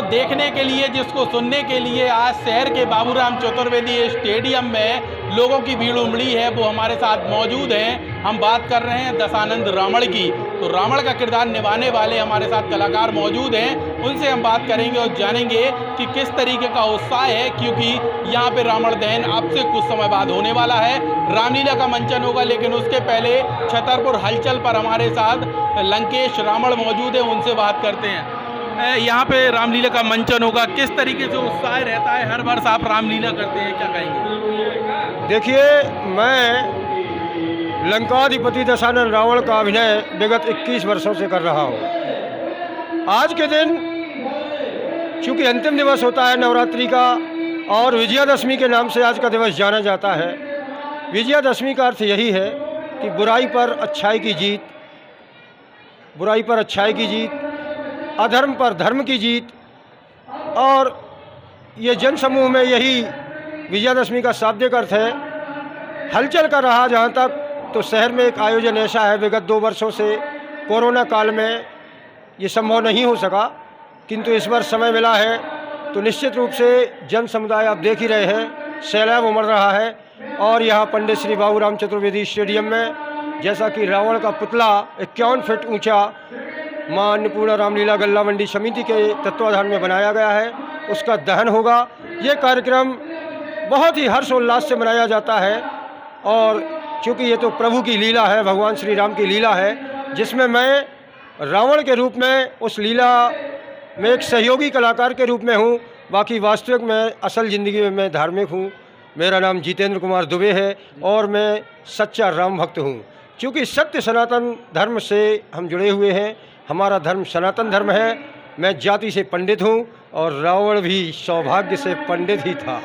देखने के लिए, जिसको सुनने के लिए आज शहर के बाबूराम चतुर्वेदी स्टेडियम में लोगों की भीड़ उमड़ी है, वो हमारे साथ मौजूद हैं। हम बात कर रहे हैं दशानंद रावण की। तो रावण का किरदार निभाने वाले हमारे साथ कलाकार मौजूद हैं, उनसे हम बात करेंगे और जानेंगे कि किस तरीके का उत्साह है, क्योंकि यहाँ पे रावण दहन अब से कुछ समय बाद होने वाला है। रामलीला का मंचन होगा, लेकिन उसके पहले छतरपुर हलचल पर हमारे साथ लंकेश रावण मौजूद है, उनसे बात करते हैं। यहाँ पे रामलीला का मंचन होगा, किस तरीके से उत्साह रहता है? हर वर्ष आप रामलीला करते हैं, क्या कहेंगे? देखिए, मैं लंकाधिपति दशानंद रावण का अभिनय विगत 21 वर्षों से कर रहा हूँ। आज के दिन चूँकि अंतिम दिवस होता है नवरात्रि का और विजयादशमी के नाम से आज का दिवस जाना जाता है। विजयादशमी का अर्थ यही है कि बुराई पर अच्छाई की जीत, बुराई पर अच्छाई की जीत, अधर्म पर धर्म की जीत। और ये जन समूह में यही विजयादशमी का शाब्दिक अर्थ है। हलचल कर रहा जहाँ तक, तो शहर में एक आयोजन ऐसा है, विगत 2 वर्षों से कोरोना काल में ये संभव नहीं हो सका, किंतु इस बार समय मिला है तो निश्चित रूप से जन समुदाय आप देख ही रहे हैं, सैलाब उमड़ रहा है। और यहाँ पंडित श्री बाबूराम चतुर्वेदी स्टेडियम में जैसा कि रावण का पुतला 51 फीट ऊंचा मां अन्नपूर्णा रामलीला गल्ला मंडी समिति के तत्वाधान में बनाया गया है, उसका दहन होगा। ये कार्यक्रम बहुत ही हर्षोल्लास से मनाया जाता है और चूँकि ये तो प्रभु की लीला है, भगवान श्री राम की लीला है, जिसमें मैं रावण के रूप में उस लीला में एक सहयोगी कलाकार के रूप में हूँ। बाकी वास्तविक में असल ज़िंदगी में मैं धार्मिक हूँ। मेरा नाम जितेंद्र कुमार दुबे है और मैं सच्चा राम भक्त हूँ। क्योंकि सत्य सनातन धर्म से हम जुड़े हुए हैं, हमारा धर्म सनातन धर्म है। मैं जाति से पंडित हूँ और रावण भी सौभाग्य से पंडित ही था।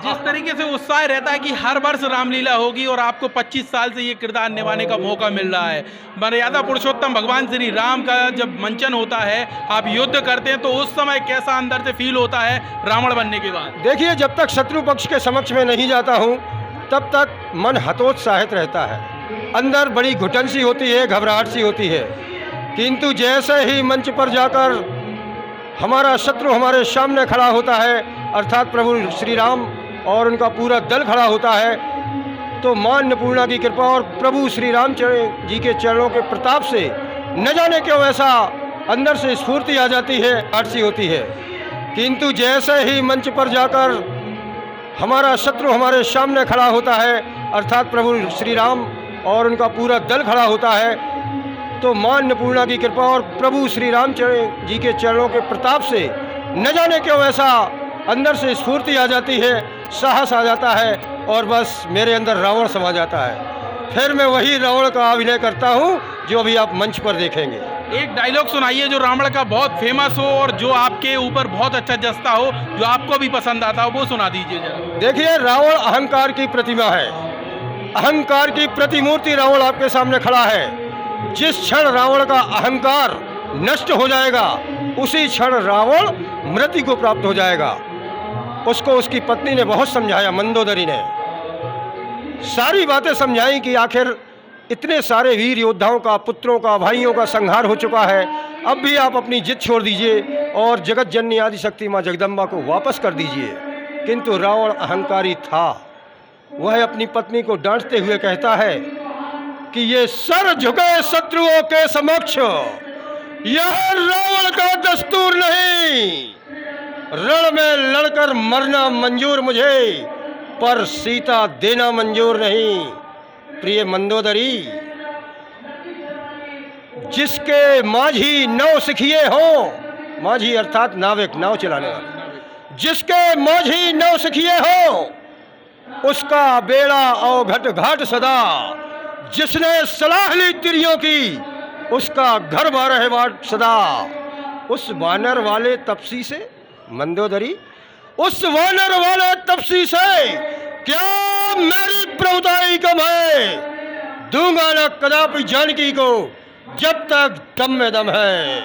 जिस तरीके से उत्साह रहता है कि हर वर्ष रामलीला होगी और आपको 25 साल से ये किरदार निभाने का मौका मिल रहा है, मर्यादा पुरुषोत्तम भगवान श्री राम का जब मंचन होता है, आप युद्ध करते हैं, तो उस समय कैसा अंदर से फील होता है रावण बनने के बाद? देखिए, जब तक शत्रु पक्ष के समक्ष में नहीं जाता हूँ तब तक मन हतोत्साहित रहता है, अंदर बड़ी घुटन सी होती है, घबराहट सी होती है। किंतु जैसे ही मंच पर जाकर हमारा शत्रु हमारे सामने खड़ा होता है, अर्थात प्रभु श्री राम और उनका पूरा दल खड़ा होता है, तो मां अन्नपूर्णा की कृपा और प्रभु श्री राम जी के चरणों के प्रताप से न जाने क्यों ऐसा अंदर से स्फूर्ति आ जाती है, आरसी होती है। किंतु जैसे ही मंच पर जाकर हमारा शत्रु हमारे सामने खड़ा होता है, अर्थात प्रभु श्री राम और उनका पूरा दल खड़ा होता है, तो मां अन्नपूर्णा की कृपा और प्रभु श्री राम जी के चरणों के प्रताप से न जाने क्यों ऐसा अंदर से स्फूर्ति आ जाती है, साहस आ जाता है और बस मेरे अंदर रावण समा जाता है। फिर मैं वही रावण का अभिनय करता हूँ जो अभी आप मंच पर देखेंगे। एक डायलॉग सुनाइए जो रावण का बहुत फेमस हो और जो आपके ऊपर बहुत अच्छा जचता हो, जो आपको भी पसंद आता हो, वो सुना दीजिए जरा। देखिए, रावण अहंकार की प्रतिमा है, अहंकार की प्रतिमूर्ति रावण आपके सामने खड़ा है। जिस क्षण रावण का अहंकार नष्ट हो जाएगा, उसी क्षण रावण मृत्यु को प्राप्त हो जाएगा। उसको उसकी पत्नी ने बहुत समझाया, मंदोदरी ने सारी बातें समझाई कि आखिर इतने सारे वीर योद्धाओं का, पुत्रों का, भाइयों का संहार हो चुका है, अब भी आप अपनी जिद छोड़ दीजिए और जगत जननी आदि शक्ति माँ जगदम्बा को वापस कर दीजिए। किंतु रावण अहंकारी था। वह अपनी पत्नी को डांटते हुए कहता है कि ये सर झुके शत्रुओं के समक्ष यह रावण का दस्तूर नहीं। रण में लड़कर मरना मंजूर मुझे, पर सीता देना मंजूर नहीं। प्रिय मंदोदरी, जिसके माझी नौ सिखिए हो, माझी अर्थात नाविक, नाव चलाने वाले, जिसके माझी नौ सिखिए हो, उसका बेड़ा अवघट घाट सदा। जिसने सलाह ली तिरियों की, उसका घर बारह बाट सदा। उस वानर वाले तपसी से मंदोदरी, उस वानर वाले तपसी से क्या मेरी प्रभुताई कम है? दूंगा न कदापि जानकी को, जब तक दम में दम है।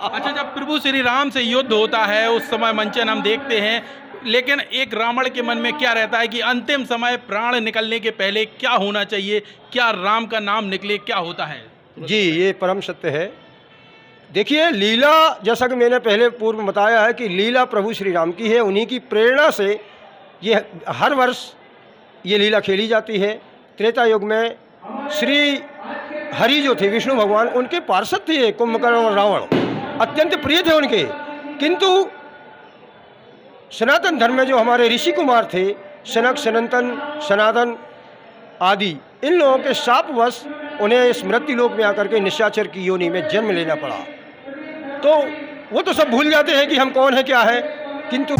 अच्छा, जब प्रभु श्री राम से युद्ध होता है उस समय मंचन हम देखते हैं, लेकिन एक रावण के मन में क्या रहता है कि अंतिम समय प्राण निकलने के पहले क्या होना चाहिए, क्या राम का नाम निकले, क्या होता है? जी, ये परम सत्य है। देखिए, लीला, जैसा कि मैंने पहले पूर्व में बताया है कि लीला प्रभु श्री राम की है। उन्हीं की प्रेरणा से ये हर वर्ष ये लीला खेली जाती है। त्रेता युग में श्री हरि जो थे, विष्णु भगवान, उनके पार्षद थे ये कुंभकर्ण और रावण, अत्यंत प्रिय थे उनके। किंतु सनातन धर्म में जो हमारे ऋषि कुमार थे, सनक, सनंतन, सनातन आदि, इन लोगों के शापवश उन्हें इस मृत्यु लोक में आकर के निशाचर की योनि में जन्म लेना पड़ा। तो वो तो सब भूल जाते हैं कि हम कौन है, क्या है, किंतु